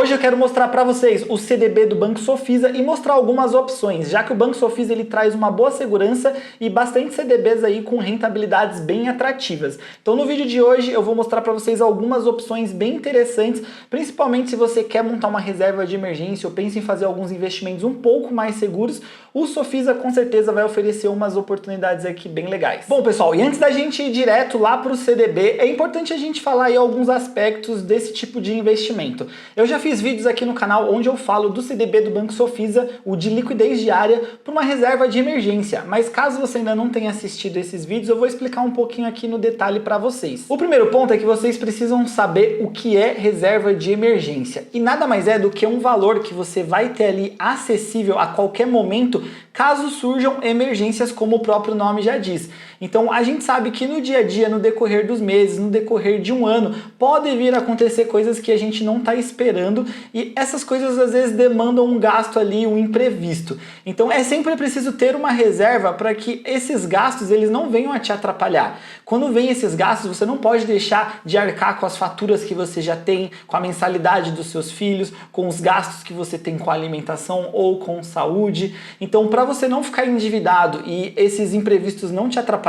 Hoje eu quero mostrar para vocês o CDB do Banco Sofisa e mostrar algumas opções, já que o Banco Sofisa ele traz uma boa segurança e bastante CDBs aí com rentabilidades bem atrativas. Então no vídeo de hoje eu vou mostrar para vocês algumas opções bem interessantes, principalmente se você quer montar uma reserva de emergência ou pensa em fazer alguns investimentos um pouco mais seguros, o Sofisa com certeza vai oferecer umas oportunidades aqui bem legais. Bom pessoal, e antes da gente ir direto lá para o CDB, é importante a gente falar aí alguns aspectos desse tipo de investimento. Eu já fiz vídeos aqui no canal onde eu falo do CDB do Banco Sofisa, o de liquidez diária, para uma reserva de emergência, mas caso você ainda não tenha assistido esses vídeos, eu vou explicar um pouquinho aqui no detalhe para vocês. O primeiro ponto é que vocês precisam saber o que é reserva de emergência, e nada mais é do que um valor que você vai ter ali acessível a qualquer momento, caso surjam emergências, como o próprio nome já diz. Então a gente sabe que no dia a dia, no decorrer dos meses, no decorrer de um ano, pode vir a acontecer coisas que a gente não está esperando e essas coisas às vezes demandam um gasto ali, um imprevisto. Então é sempre preciso ter uma reserva para que esses gastos eles não venham a te atrapalhar. Quando vem esses gastos, você não pode deixar de arcar com as faturas que você já tem, com a mensalidade dos seus filhos, com os gastos que você tem com a alimentação ou com saúde. Então para você não ficar endividado e esses imprevistos não te atrapalharem,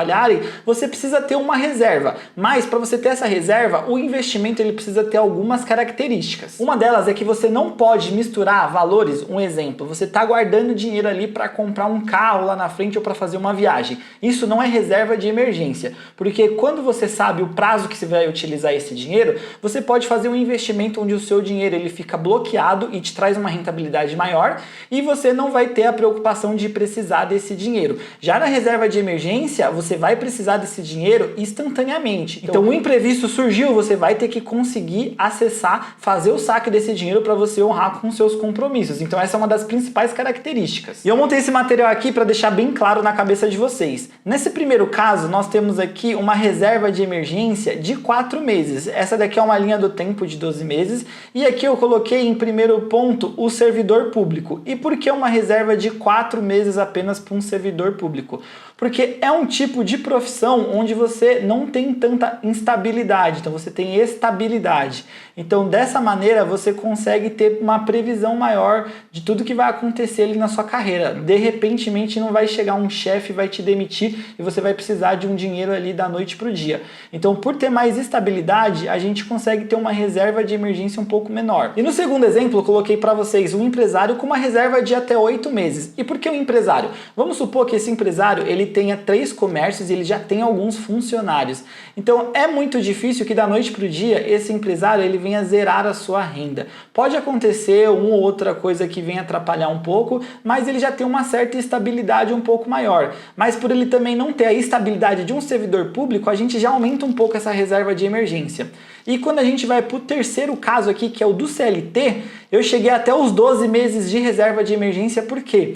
você precisa ter uma reserva. Mas para você ter essa reserva, o investimento ele precisa ter algumas características. Uma delas é que você não pode misturar valores. Um exemplo, você está guardando dinheiro ali para comprar um carro lá na frente ou para fazer uma viagem. Isso não é reserva de emergência, porque quando você sabe o prazo que você vai utilizar esse dinheiro, você pode fazer um investimento onde o seu dinheiro ele fica bloqueado e te traz uma rentabilidade maior e você não vai ter a preocupação de precisar desse dinheiro. Já na reserva de emergência, você vai precisar desse dinheiro instantaneamente. Então o imprevisto surgiu, você vai ter que conseguir acessar, fazer o saque desse dinheiro para você honrar com seus compromissos. Então essa é uma das principais características. E eu montei esse material aqui para deixar bem claro na cabeça de vocês. Nesse primeiro caso, nós temos aqui uma reserva de emergência de 4 meses. Essa daqui é uma linha do tempo de 12 meses. E aqui eu coloquei em primeiro ponto o servidor público. E por que uma reserva de 4 meses apenas para um servidor público? Porque é um tipo de profissão onde você não tem tanta instabilidade, então você tem estabilidade. Então dessa maneira você consegue ter uma previsão maior de tudo que vai acontecer ali na sua carreira. De repentemente não vai chegar um chefe e vai te demitir e você vai precisar de um dinheiro ali da noite para o dia. Então por ter mais estabilidade, a gente consegue ter uma reserva de emergência um pouco menor. E no segundo exemplo eu coloquei para vocês um empresário com uma reserva de até 8 meses. E por que um empresário? Vamos supor que esse empresário ele tenha 3 comércios e ele já tem alguns funcionários. Então é muito difícil que da noite para o dia esse empresário ele venha zerar a sua renda. Pode acontecer uma ou outra coisa que venha atrapalhar um pouco, mas ele já tem uma certa estabilidade um pouco maior. Mas por ele também não ter a estabilidade de um servidor público, a gente já aumenta um pouco essa reserva de emergência. E quando a gente vai para o terceiro caso aqui, que é o do CLT, eu cheguei até os 12 meses de reserva de emergência, por quê?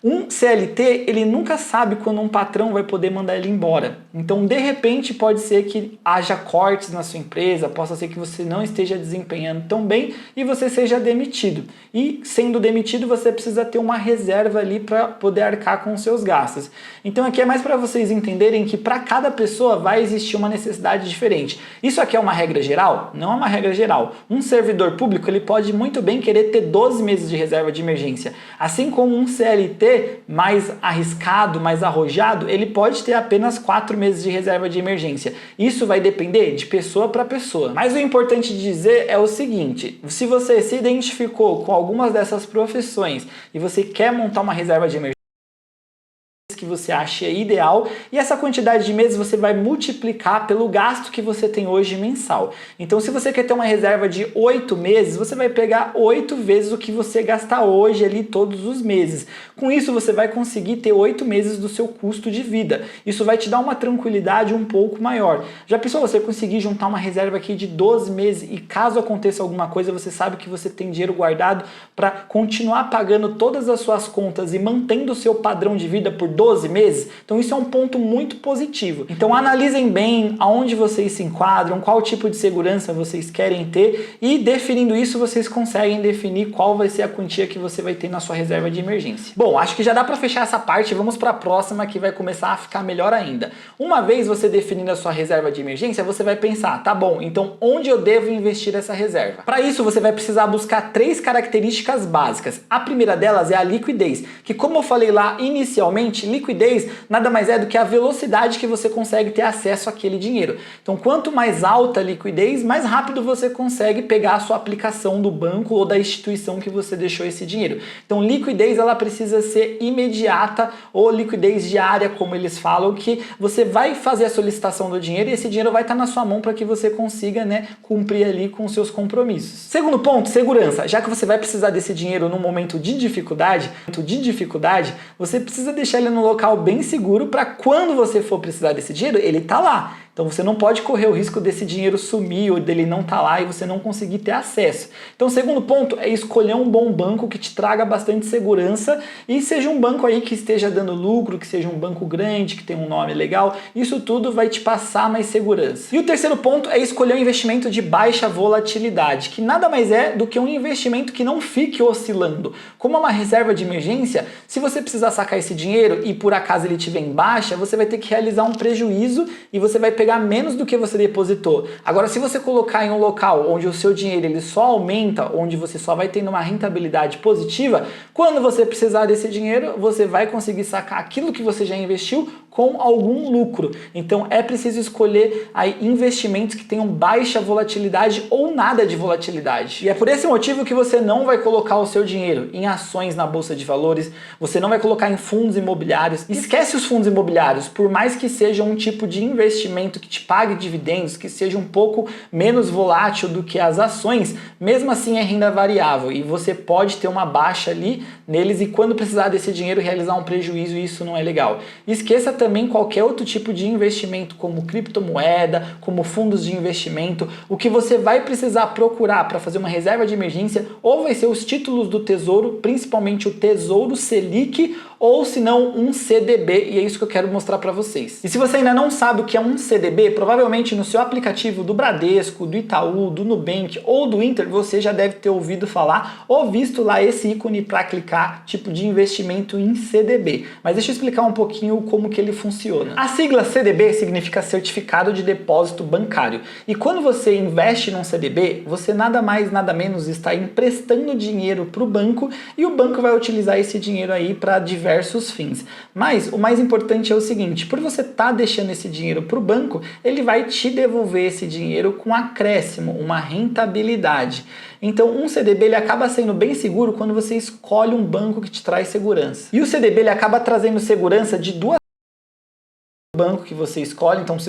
Um CLT, ele nunca sabe quando um patrão vai poder mandar ele embora. Então, de repente, pode ser que haja cortes na sua empresa, possa ser que você não esteja desempenhando tão bem e você seja demitido. E, sendo demitido, você precisa ter uma reserva ali para poder arcar com os seus gastos. Então, aqui é mais para vocês entenderem que para cada pessoa vai existir uma necessidade diferente. Isso aqui é uma regra geral? Não é uma regra geral. Um servidor público, ele pode muito bem querer ter 12 meses de reserva de emergência. Assim como um CLT, mais arriscado, mais arrojado, ele pode ter apenas 4 meses de reserva de emergência. Isso vai depender de pessoa para pessoa. Mas o importante de dizer é o seguinte: se você se identificou com algumas dessas profissões e você quer montar uma reserva de emergência que você acha ideal, e essa quantidade de meses você vai multiplicar pelo gasto que você tem hoje mensal. Então se você quer ter uma reserva de 8 meses, você vai pegar 8 vezes o que você gasta hoje ali todos os meses. Com isso você vai conseguir ter 8 meses do seu custo de vida. Isso vai te dar uma tranquilidade um pouco maior. Já pensou você conseguir juntar uma reserva aqui de 12 meses e caso aconteça alguma coisa, você sabe que você tem dinheiro guardado para continuar pagando todas as suas contas e mantendo o seu padrão de vida por 12 12 meses. Então isso é um ponto muito positivo. Então analisem bem aonde vocês se enquadram, qual tipo de segurança vocês querem ter e definindo isso vocês conseguem definir qual vai ser a quantia que você vai ter na sua reserva de emergência. Bom, acho que já dá para fechar essa parte, vamos para a próxima que vai começar a ficar melhor ainda. Uma vez você definindo a sua reserva de emergência, você vai pensar, tá bom, então onde eu devo investir essa reserva? Para isso você vai precisar buscar 3 características básicas. A primeira delas é a liquidez, que como eu falei lá inicialmente, liquidez nada mais é do que a velocidade que você consegue ter acesso àquele dinheiro. Então quanto mais alta a liquidez, mais rápido você consegue pegar a sua aplicação do banco ou da instituição que você deixou esse dinheiro. Então liquidez ela precisa ser imediata ou liquidez diária, como eles falam, que você vai fazer a solicitação do dinheiro e esse dinheiro vai estar na sua mão para que você consiga, né, cumprir ali com os seus compromissos. Segundo ponto, segurança. Já que você vai precisar desse dinheiro num momento de dificuldade, você precisa deixar ele num local bem seguro para quando você for precisar desse dinheiro, ele tá lá. Então você não pode correr o risco desse dinheiro sumir ou dele não estar lá e você não conseguir ter acesso. Então o segundo ponto é escolher um bom banco que te traga bastante segurança e seja um banco aí que esteja dando lucro, que seja um banco grande, que tenha um nome legal. Isso tudo vai te passar mais segurança. E o terceiro ponto é escolher um investimento de baixa volatilidade, que nada mais é do que um investimento que não fique oscilando. Como é uma reserva de emergência, se você precisar sacar esse dinheiro e por acaso ele estiver em baixa, você vai ter que realizar um prejuízo e você vai pegar menos do que você depositou. Agora, se você colocar em um local onde o seu dinheiro ele só aumenta, onde você só vai tendo uma rentabilidade positiva, quando você precisar desse dinheiro, você vai conseguir sacar aquilo que você já investiu com algum lucro. Então é preciso escolher aí investimentos que tenham baixa volatilidade ou nada de volatilidade. E é por esse motivo que você não vai colocar o seu dinheiro em ações na bolsa de valores, você não vai colocar em fundos imobiliários. Esquece os fundos imobiliários, por mais que seja um tipo de investimento que te pague dividendos, que seja um pouco menos volátil do que as ações, mesmo assim é renda variável e você pode ter uma baixa ali neles e quando precisar desse dinheiro realizar um prejuízo, isso não é legal. Esqueça também qualquer outro tipo de investimento, como criptomoeda, como fundos de investimento. O que você vai precisar procurar para fazer uma reserva de emergência ou vai ser os títulos do Tesouro, principalmente o Tesouro Selic, ou se não um CDB, e é isso que eu quero mostrar para vocês. E se você ainda não sabe o que é um CDB, provavelmente no seu aplicativo do Bradesco, do Itaú, do Nubank ou do Inter, você já deve ter ouvido falar ou visto lá esse ícone para clicar, tipo de investimento em CDB. Mas deixa eu explicar um pouquinho como que ele funciona. A sigla CDB significa Certificado de Depósito Bancário. E quando você investe num CDB, você nada mais, nada menos está emprestando dinheiro para o banco e o banco vai utilizar esse dinheiro aí para diversos fins. Mas o mais importante é o seguinte, por você estar deixando esse dinheiro para o banco, ele vai te devolver esse dinheiro com acréscimo, uma rentabilidade. Então um CDB ele acaba sendo bem seguro quando você escolhe um banco que te traz segurança. E o CDB ele acaba trazendo segurança de duas banco que você escolhe, então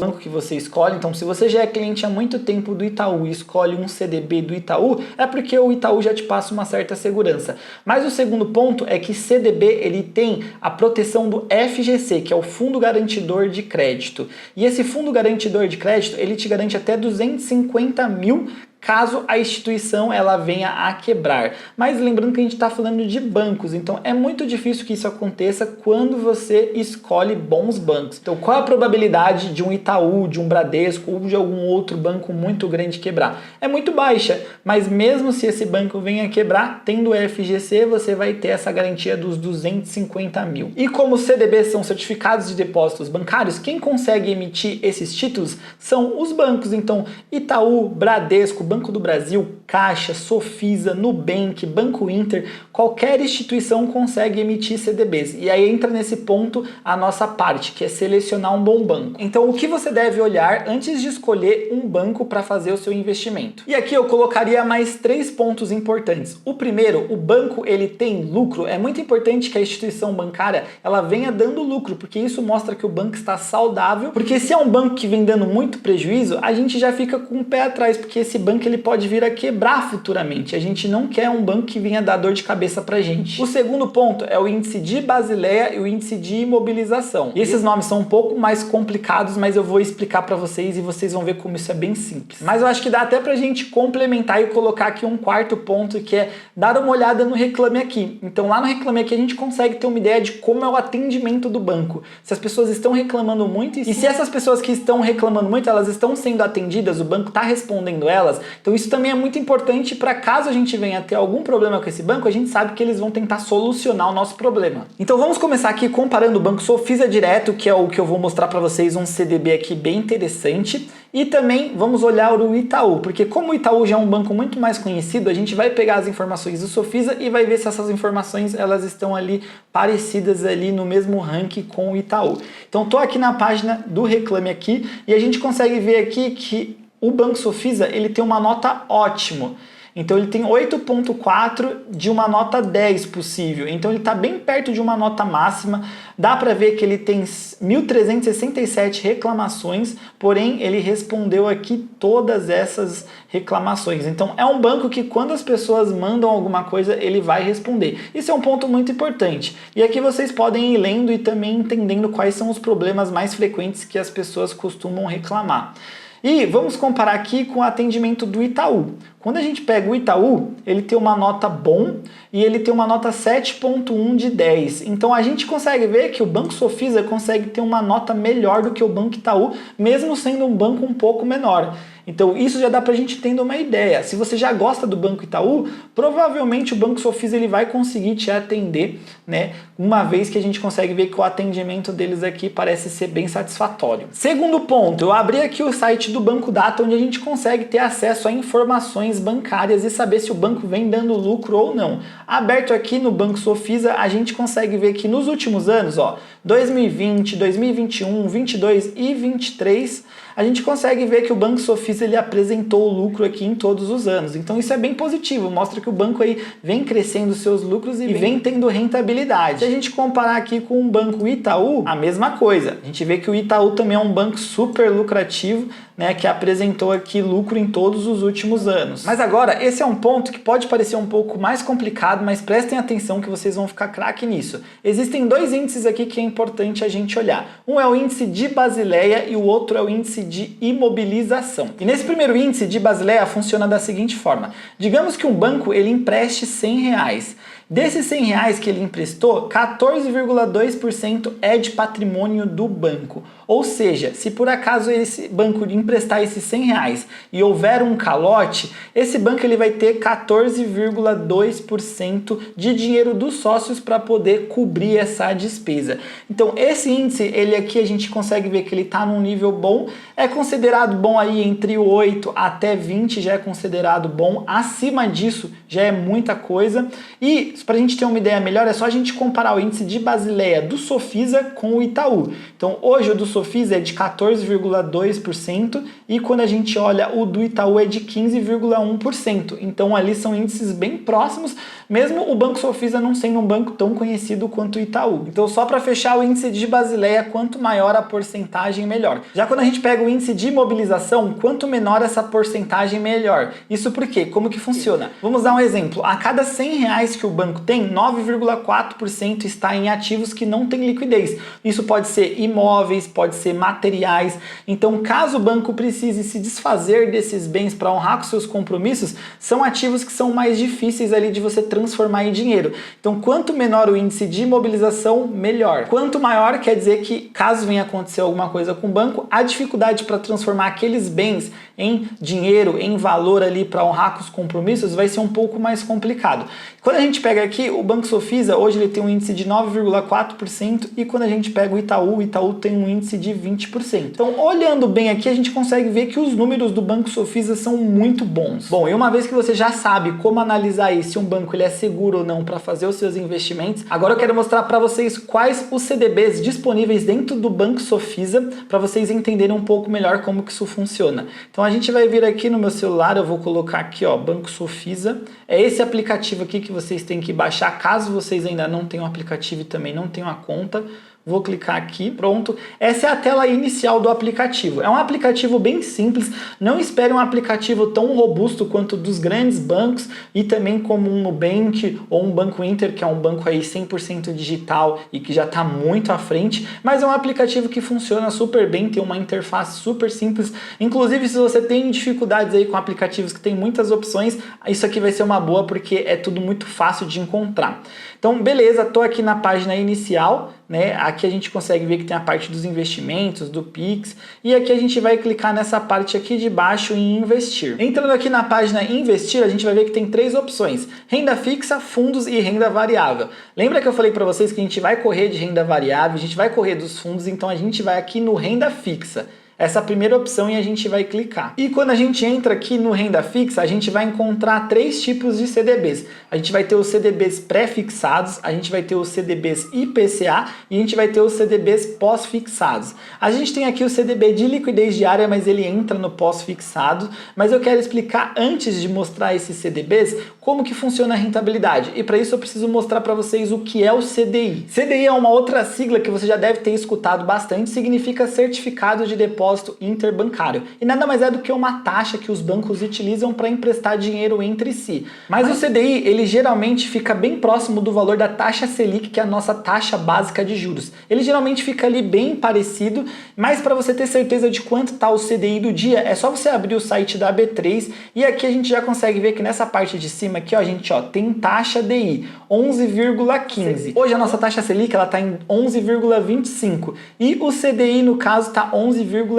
se você já é cliente há muito tempo do Itaú e escolhe um CDB do Itaú, é porque o Itaú já te passa uma certa segurança. Mas o segundo ponto é que CDB ele tem a proteção do FGC, que é o Fundo Garantidor de Crédito. E esse Fundo Garantidor de Crédito, ele te garante até 250 mil caso a instituição ela venha a quebrar. Mas lembrando que a gente está falando de bancos, então é muito difícil que isso aconteça quando você escolhe bons bancos. Então qual a probabilidade de um Itaú, de um Bradesco ou de algum outro banco muito grande quebrar? É muito baixa, mas mesmo se esse banco venha a quebrar, tendo o FGC, você vai ter essa garantia dos 250 mil. E como os CDBs são certificados de depósitos bancários, quem consegue emitir esses títulos são os bancos. Então Itaú, Bradesco, Banco do Brasil, Caixa, Sofisa, Nubank, Banco Inter, qualquer instituição consegue emitir CDBs. E aí entra nesse ponto a nossa parte, que é selecionar um bom banco. Então o que você deve olhar antes de escolher um banco para fazer o seu investimento? E aqui eu colocaria mais 3 pontos importantes. O primeiro, o banco ele tem lucro. É muito importante que a instituição bancária ela venha dando lucro, porque isso mostra que o banco está saudável, porque se é um banco que vem dando muito prejuízo, a gente já fica com o pé atrás, porque esse banco que ele pode vir a quebrar futuramente. A gente não quer um banco que venha dar dor de cabeça pra gente. O segundo ponto é o índice de Basileia e o índice de imobilização. E esses nomes são um pouco mais complicados, mas eu vou explicar pra vocês e vocês vão ver como isso é bem simples. Mas eu acho que dá até pra gente complementar e colocar aqui um quarto ponto, que é dar uma olhada no Reclame Aqui. Então lá no Reclame Aqui a gente consegue ter uma ideia de como é o atendimento do banco. Se as pessoas estão reclamando muito e se essas pessoas que estão reclamando muito, elas estão sendo atendidas, o banco está respondendo elas. Então isso também é muito importante para caso a gente venha ter algum problema com esse banco, a gente sabe que eles vão tentar solucionar o nosso problema. Então vamos começar aqui comparando o Banco Sofisa Direto, que é o que eu vou mostrar para vocês, um CDB aqui bem interessante. E também vamos olhar o Itaú, porque como o Itaú já é um banco muito mais conhecido, a gente vai pegar as informações do Sofisa e vai ver se essas informações elas estão ali parecidas ali no mesmo ranking com o Itaú. Então tô aqui na página do Reclame Aqui e a gente consegue ver aqui que o Banco Sofisa ele tem uma nota ótimo. Então ele tem 8.4 de uma nota 10 possível. Então ele está bem perto de uma nota máxima. Dá para ver que ele tem 1.367 reclamações, porém ele respondeu aqui todas essas reclamações. Então é um banco que quando as pessoas mandam alguma coisa, ele vai responder. Isso é um ponto muito importante. E aqui vocês podem ir lendo e também entendendo quais são os problemas mais frequentes que as pessoas costumam reclamar. E vamos comparar aqui com o atendimento do Itaú. Quando a gente pega o Itaú, ele tem uma nota bom e ele tem uma nota 7.1 de 10. Então a gente consegue ver que o Banco Sofisa consegue ter uma nota melhor do que o Banco Itaú, mesmo sendo um banco um pouco menor. Então isso já dá pra gente ter uma ideia. Se você já gosta do Banco Itaú, provavelmente o Banco Sofisa ele vai conseguir te atender, né? Uma vez que a gente consegue ver que o atendimento deles aqui parece ser bem satisfatório. Segundo ponto, eu abri aqui o site do Banco Data, onde a gente consegue ter acesso a informações bancárias e saber se o banco vem dando lucro ou não. Aberto aqui no Banco Sofisa, a gente consegue ver que nos últimos anos, ó, 2020, 2021, 22 e 23, a gente consegue ver que o Banco Sofisa ele apresentou lucro aqui em todos os anos. Então isso é bem positivo, mostra que o banco aí vem crescendo seus lucros e vem tendo rentabilidade. Se a gente comparar aqui com o Banco Itaú, a mesma coisa. A gente vê que o Itaú também é um banco super lucrativo, né, que apresentou aqui lucro em todos os últimos anos. Mas agora, esse é um ponto que pode parecer um pouco mais complicado, mas prestem atenção que vocês vão ficar craque nisso. Existem dois índices aqui que é importante a gente olhar. Um é o índice de Basileia e o outro é o índice de imobilização. E nesse primeiro índice de Basileia funciona da seguinte forma. Digamos que um banco ele empreste R$100. Desses R$100 que ele emprestou, 14,2% é de patrimônio do banco. Ou seja, se por acaso esse banco emprestar esses R$100 e houver um calote, esse banco ele vai ter 14,2% de dinheiro dos sócios para poder cobrir essa despesa. Então esse índice, ele aqui a gente consegue ver que ele está num nível bom, é considerado bom aí entre 8 até 20 já é considerado bom, acima disso já é muita coisa. E para a gente ter uma ideia melhor, é só a gente comparar o índice de Basileia do Sofisa com o Itaú. Então hoje o do Sofisa é de 14,2% e quando a gente olha o do Itaú é de 15,1%. Então ali são índices bem próximos, mesmo o Banco Sofisa não sendo um banco tão conhecido quanto o Itaú. Então só para fechar o índice de Basileia, quanto maior a porcentagem, melhor. Já quando a gente pega o índice de imobilização, quanto menor essa porcentagem, melhor. Isso por quê? Como que funciona? Vamos dar um exemplo. A cada R$100 que o banco tem, 9,4% está em ativos que não têm liquidez. Isso pode ser imóveis, pode ser materiais. Então, caso o banco precise se desfazer desses bens para honrar com seus compromissos, são ativos que são mais difíceis ali de você transformar em dinheiro. Então, quanto menor o índice de imobilização, melhor. Quanto maior, quer dizer que, caso venha acontecer alguma coisa com o banco, a dificuldade para transformar aqueles bens em dinheiro, em valor ali para honrar com os compromissos, vai ser um pouco mais complicado. Quando a gente pega aqui o Banco Sofisa, hoje ele tem um índice de 9,4% e quando a gente pega o Itaú tem um índice de 20%. Então, olhando bem aqui, a gente consegue ver que os números do Banco Sofisa são muito bons. Bom, e uma vez que você já sabe como analisar aí se um banco ele é seguro ou não para fazer os seus investimentos, agora eu quero mostrar para vocês quais os CDBs disponíveis dentro do Banco Sofisa para vocês entenderem um pouco melhor como que isso funciona. Então, a gente vai vir aqui no meu celular, eu vou colocar aqui, ó, Banco Sofisa. É esse aplicativo aqui que vocês têm que baixar, caso vocês ainda não tenham o aplicativo e também não tenham a conta. Vou clicar aqui, pronto. Essa é a tela inicial do aplicativo. É um aplicativo bem simples, não espere um aplicativo tão robusto quanto dos grandes bancos e também como um Nubank ou um Banco Inter, que é um banco aí 100% digital e que já está muito à frente, mas é um aplicativo que funciona super bem, tem uma interface super simples. Inclusive, se você tem dificuldades aí com aplicativos que tem muitas opções, isso aqui vai ser uma boa porque é tudo muito fácil de encontrar. Então, beleza, tô aqui na página inicial, né? Aqui a gente consegue ver que tem a parte dos investimentos, do Pix, e aqui a gente vai clicar nessa parte aqui de baixo em investir. Entrando aqui na página investir, a gente vai ver que tem três opções: renda fixa, fundos e renda variável. Lembra que eu falei para vocês que a gente vai correr de renda variável, a gente vai correr dos fundos, então a gente vai aqui no renda fixa. Essa é a primeira opção e a gente vai clicar. E quando a gente entra aqui no renda fixa, a gente vai encontrar três tipos de CDBs. A gente vai ter os CDBs pré-fixados, a gente vai ter os CDBs IPCA e a gente vai ter os CDBs pós-fixados. A gente tem aqui o CDB de liquidez diária, mas ele entra no pós-fixado. Mas eu quero explicar, antes de mostrar esses CDBs, como que funciona a rentabilidade. E para isso eu preciso mostrar para vocês o que é o CDI. CDI é uma outra sigla que você já deve ter escutado bastante, significa Certificado de Depósito Interbancário. E nada mais é do que uma taxa que os bancos utilizam para emprestar dinheiro entre si. Mas o CDI, ele geralmente fica bem próximo do valor da taxa Selic, que é a nossa taxa básica de juros. Ele geralmente fica ali bem parecido, mas para você ter certeza de quanto está o CDI do dia, é só você abrir o site da B3 e aqui a gente já consegue ver que nessa parte de cima aqui, ó, gente, ó, tem taxa DI, 11,15. Hoje a nossa taxa Selic, ela está em 11,25 e o CDI, no caso, está 11,15.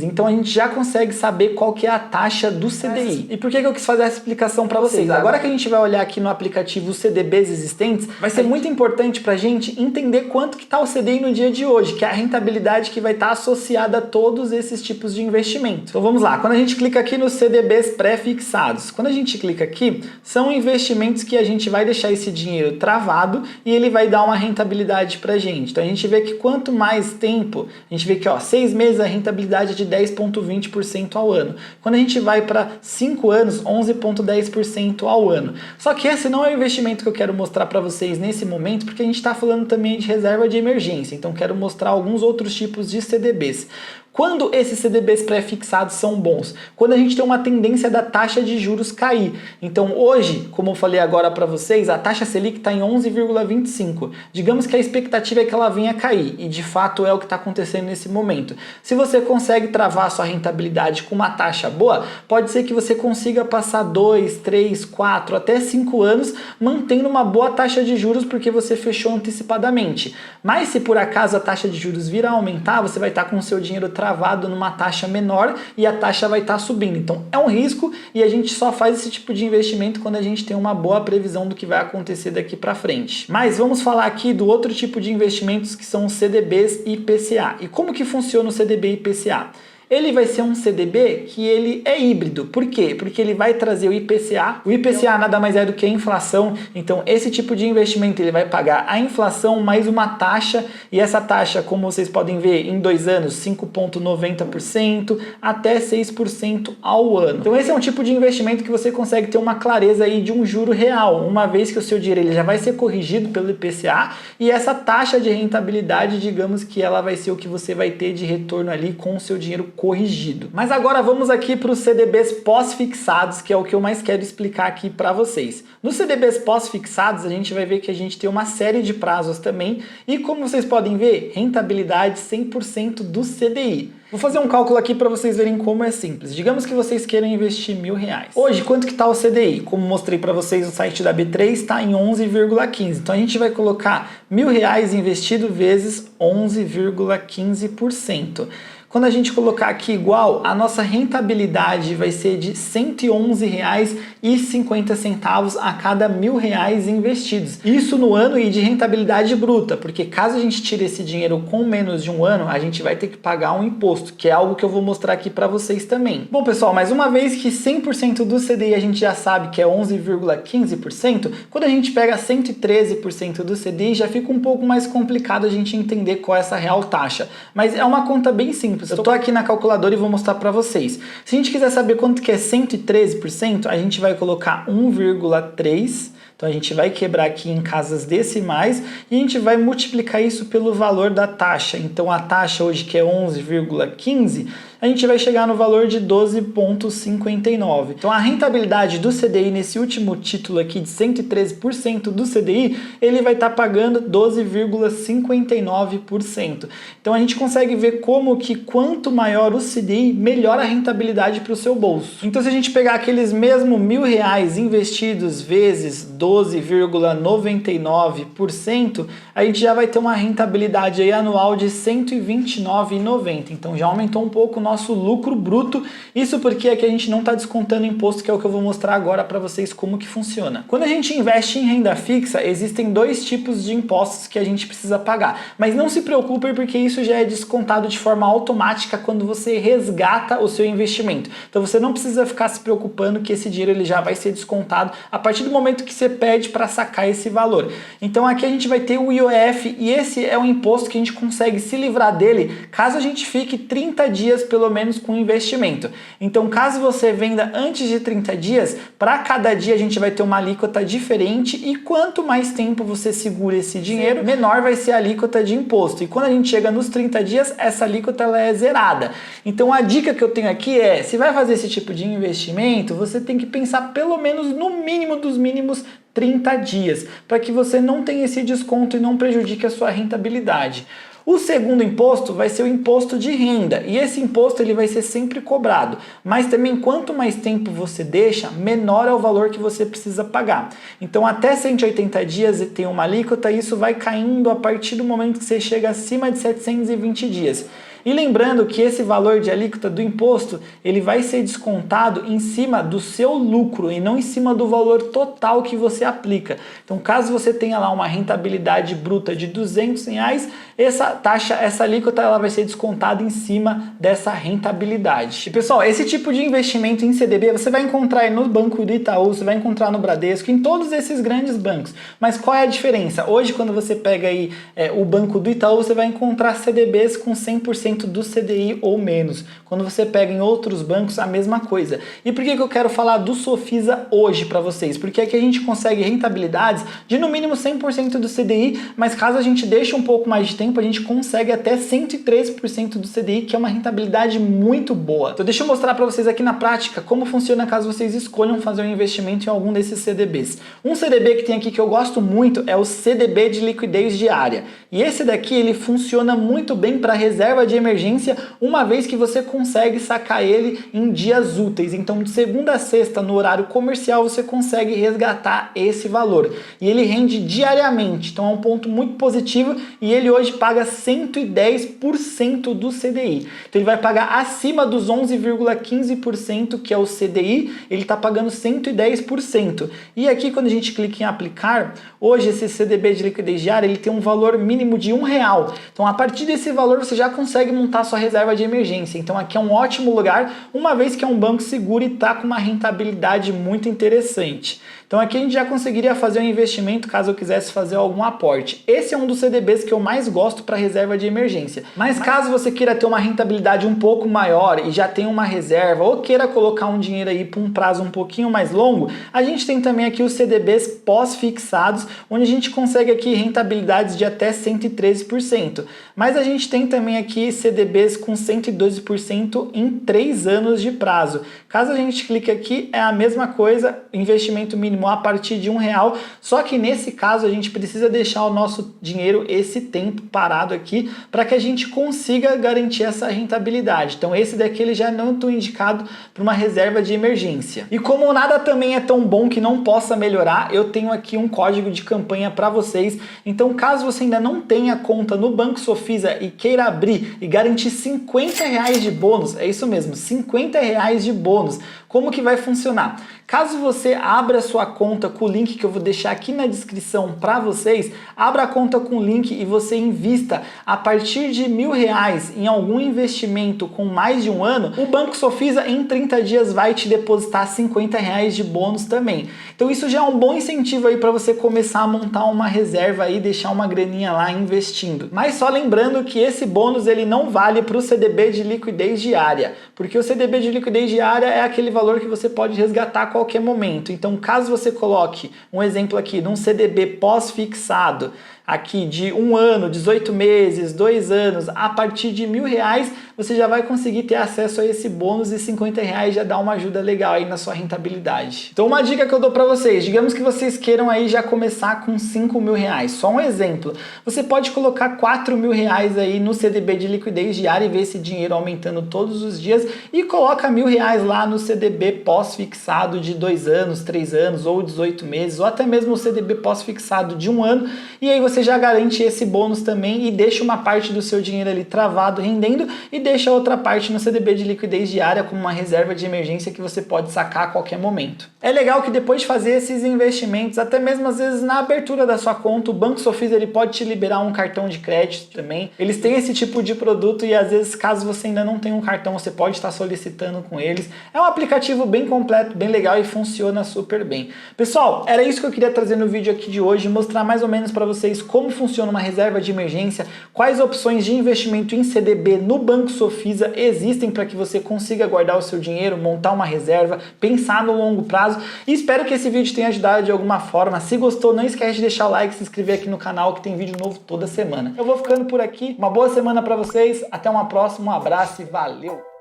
Então a gente já consegue saber qual que é a taxa do CDI. E por que eu quis fazer essa explicação para vocês? Agora que a gente vai olhar aqui no aplicativo os CDBs existentes, vai ser muito importante para a gente entender quanto que está o CDI no dia de hoje, que é a rentabilidade que vai estar associada a todos esses tipos de investimento. Então vamos lá, quando a gente clica aqui nos CDBs pré-fixados, quando a gente clica aqui, são investimentos que a gente vai deixar esse dinheiro travado e ele vai dar uma rentabilidade para a gente. Então a gente vê que quanto mais tempo, a gente vê que ó, 6 meses a rentabilidade é de 10,20% ao ano. Quando a gente vai para 5 anos, 11,10% ao ano. Só que esse não é o investimento que eu quero mostrar para vocês nesse momento, porque a gente está falando também de reserva de emergência, então quero mostrar alguns outros tipos de CDBs. Quando esses CDBs pré-fixados são bons? Quando a gente tem uma tendência da taxa de juros cair. Então hoje, como eu falei agora para vocês, a taxa Selic está em 11,25. Digamos que a expectativa é que ela venha a cair, e de fato é o que está acontecendo nesse momento. Se você consegue travar a sua rentabilidade com uma taxa boa, pode ser que você consiga passar 2, 3, 4, até 5 anos mantendo uma boa taxa de juros porque você fechou antecipadamente. Mas se por acaso a taxa de juros vir a aumentar, você vai estar com o seu dinheiro travado numa taxa menor e a taxa vai estar subindo. Então é um risco e a gente só faz esse tipo de investimento quando a gente tem uma boa previsão do que vai acontecer daqui para frente. Mas vamos falar aqui do outro tipo de investimentos que são os CDBs IPCA. E como que funciona o CDB IPCA? Ele vai ser um CDB que ele é híbrido. Por quê? Porque ele vai trazer o IPCA. O IPCA nada mais é do que a inflação. Então, esse tipo de investimento ele vai pagar a inflação mais uma taxa. E essa taxa, como vocês podem ver, em 2 anos, 5,90% até 6% ao ano. Então, esse é um tipo de investimento que você consegue ter uma clareza aí de um juro real, uma vez que o seu dinheiro ele já vai ser corrigido pelo IPCA e essa taxa de rentabilidade, digamos que ela vai ser o que você vai ter de retorno ali com o seu dinheiro corrigido. Mas agora vamos aqui para os CDBs pós-fixados, que é o que eu mais quero explicar aqui para vocês. Nos CDBs pós-fixados, a gente vai ver que a gente tem uma série de prazos também e, como vocês podem ver, rentabilidade 100% do CDI. Vou fazer um cálculo aqui para vocês verem como é simples. Digamos que vocês queiram investir R$1.000. Hoje, quanto que está o CDI? Como mostrei para vocês no site da B3, está em 11,15. Então a gente vai colocar R$1.000 investido vezes 11,15%. Quando a gente colocar aqui igual, a nossa rentabilidade vai ser de R$ 111,50 a cada R$1.000 investidos. Isso no ano e de rentabilidade bruta, porque caso a gente tire esse dinheiro com menos de um ano, a gente vai ter que pagar um imposto, que é algo que eu vou mostrar aqui para vocês também. Bom, pessoal, mas uma vez que 100% do CDI a gente já sabe que é 11,15%, quando a gente pega 113% do CDI, já fica um pouco mais complicado a gente entender qual é essa real taxa. Mas é uma conta bem simples. simples. Eu tô aqui na calculadora e vou mostrar para vocês. Se a gente quiser saber quanto que é 113%, a gente vai colocar 1,3. Então a gente vai quebrar aqui em casas decimais e a gente vai multiplicar isso pelo valor da taxa. Então a taxa hoje que é 11,15, a gente vai chegar no valor de 12,59. Então a rentabilidade do CDI nesse último título aqui de 113% do CDI, ele vai estar pagando 12,59%. Então a gente consegue ver como que quanto maior o CDI, melhor a rentabilidade para o seu bolso. Então se a gente pegar aqueles mesmo R$1.000 investidos vezes 12,99%, a gente já vai ter uma rentabilidade aí anual de R$ 129,90. Então já aumentou um pouco o nosso lucro bruto. Isso porque aqui a gente não está descontando imposto, que é o que eu vou mostrar agora para vocês como que funciona. Quando a gente investe em renda fixa, existem dois tipos de impostos que a gente precisa pagar. Mas não se preocupe, porque isso já é descontado de forma automática quando você resgata o seu investimento. Então você não precisa ficar se preocupando que esse dinheiro ele já vai ser descontado a partir do momento que você pede para sacar esse valor. Então aqui a gente vai ter o IOF, e esse é um imposto que a gente consegue se livrar dele caso a gente fique 30 dias pelo menos com o investimento. Então caso você venda antes de 30 dias, para cada dia a gente vai ter uma alíquota diferente, e quanto mais tempo você segura esse dinheiro, menor vai ser a alíquota de imposto. E quando a gente chega nos 30 dias, essa alíquota ela é zerada. Então a dica que eu tenho aqui é, se vai fazer esse tipo de investimento, você tem que pensar pelo menos no mínimo dos mínimos 30 dias, para que você não tenha esse desconto e não prejudique a sua rentabilidade. O segundo imposto vai ser o imposto de renda, e esse imposto ele vai ser sempre cobrado, mas também quanto mais tempo você deixa, menor é o valor que você precisa pagar. Então até 180 dias tem uma alíquota, e isso vai caindo a partir do momento que você chega acima de 720 dias. E lembrando que esse valor de alíquota do imposto, ele vai ser descontado em cima do seu lucro e não em cima do valor total que você aplica. Então, caso você tenha lá uma rentabilidade bruta de R$200, essa taxa, essa alíquota, ela vai ser descontada em cima dessa rentabilidade. E pessoal, esse tipo de investimento em CDB você vai encontrar aí no Banco do Itaú, você vai encontrar no Bradesco, em todos esses grandes bancos. Mas qual é a diferença? Hoje, quando você pega aí o Banco do Itaú, você vai encontrar CDBs com 100% do CDI ou menos. Quando você pega em outros bancos, a mesma coisa. E por que eu quero falar do Sofisa hoje para vocês? Porque aqui a gente consegue rentabilidades de no mínimo 100% do CDI, mas caso a gente deixe um pouco mais de tempo, a gente consegue até 103% do CDI, que é uma rentabilidade muito boa. Então deixa eu mostrar para vocês aqui na prática como funciona caso vocês escolham fazer um investimento em algum desses CDBs. Um CDB que tem aqui que eu gosto muito é o CDB de liquidez diária. E esse daqui ele funciona muito bem para reserva de emergência, uma vez que você consegue sacar ele em dias úteis. Então de segunda a sexta no horário comercial você consegue resgatar esse valor. E ele rende diariamente, então é um ponto muito positivo, e ele hoje paga 110% do CDI. Então ele vai pagar acima dos 11,15% que é o CDI, ele está pagando 110%. E aqui quando a gente clica em aplicar, hoje esse CDB de liquidez diária ele tem um valor mínimo de R$1. Então a partir desse valor você já consegue montar sua reserva de emergência. Então aqui é um ótimo lugar, uma vez que é um banco seguro e está com uma rentabilidade muito interessante. Então aqui a gente já conseguiria fazer um investimento caso eu quisesse fazer algum aporte. Esse é um dos CDBs que eu mais gosto para reserva de emergência. Mas caso você queira ter uma rentabilidade um pouco maior e já tenha uma reserva, ou queira colocar um dinheiro aí por um prazo um pouquinho mais longo, a gente tem também aqui os CDBs pós-fixados, onde a gente consegue aqui rentabilidades de até 113%. Mas a gente tem também aqui CDBs com 112% em 3 anos de prazo. Caso a gente clique aqui, é a mesma coisa, investimento mínimo a partir de R$1, só que nesse caso a gente precisa deixar o nosso dinheiro esse tempo parado aqui para que a gente consiga garantir essa rentabilidade. Então esse daqui ele já não está indicado para uma reserva de emergência. E como nada também é tão bom que não possa melhorar, eu tenho aqui um código de campanha para vocês. Então caso você ainda não tenha conta no Banco Sofisa e queira abrir e garantir R$50 de bônus, é isso mesmo, R$50 de bônus. Como que vai funcionar? Caso você abra sua conta com o link que eu vou deixar aqui na descrição para vocês, abra a conta com o link e você invista a partir de R$1.000 em algum investimento com mais de um ano, o Banco Sofisa em 30 dias vai te depositar R$50 de bônus também. Então isso já é um bom incentivo aí para você começar a montar uma reserva e deixar uma graninha lá investindo. Mas só lembrando que esse bônus ele não vale para o CDB de liquidez diária, porque o CDB de liquidez diária é aquele valor que você pode resgatar a qualquer momento. Então caso você coloque um exemplo aqui num CDB pós-fixado, aqui de 1 ano, 18 meses, 2 anos, a partir de R$1.000, você já vai conseguir ter acesso a esse bônus e R$50 já dá uma ajuda legal aí na sua rentabilidade. Então uma dica que eu dou para vocês, digamos que vocês queiram aí já começar com R$5.000, só um exemplo, você pode colocar R$4.000 aí no CDB de liquidez diária e ver esse dinheiro aumentando todos os dias e coloca R$1.000 lá no CDB pós-fixado de 2 anos, 3 anos ou 18 meses, ou até mesmo o CDB pós-fixado de 1 ano, e aí você já garante esse bônus também e deixa uma parte do seu dinheiro ali travado, rendendo, e deixa outra parte no CDB de liquidez diária como uma reserva de emergência que você pode sacar a qualquer momento. É legal que depois de fazer esses investimentos, até mesmo às vezes na abertura da sua conta, o Banco Sofisa ele pode te liberar um cartão de crédito também. Eles têm esse tipo de produto e às vezes caso você ainda não tenha um cartão, você pode estar solicitando com eles. É um aplicativo bem completo, bem legal e funciona super bem. Pessoal, era isso que eu queria trazer no vídeo aqui de hoje, mostrar mais ou menos para vocês como funciona uma reserva de emergência, quais opções de investimento em CDB no Banco Sofisa existem para que você consiga guardar o seu dinheiro, montar uma reserva, pensar no longo prazo, e espero que esse vídeo tenha ajudado de alguma forma. Se gostou, não esquece de deixar o like, se inscrever aqui no canal que tem vídeo novo toda semana. Eu vou ficando por aqui, uma boa semana para vocês, até uma próxima, um abraço e valeu!